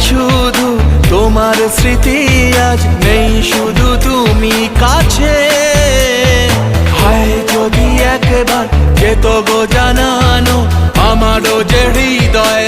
শুধু তোমার স্মৃতি, আজ নেই শুধু তুমি কাছে। হায় যদি একবার যেত গো জানানো আমারও যে হৃদয়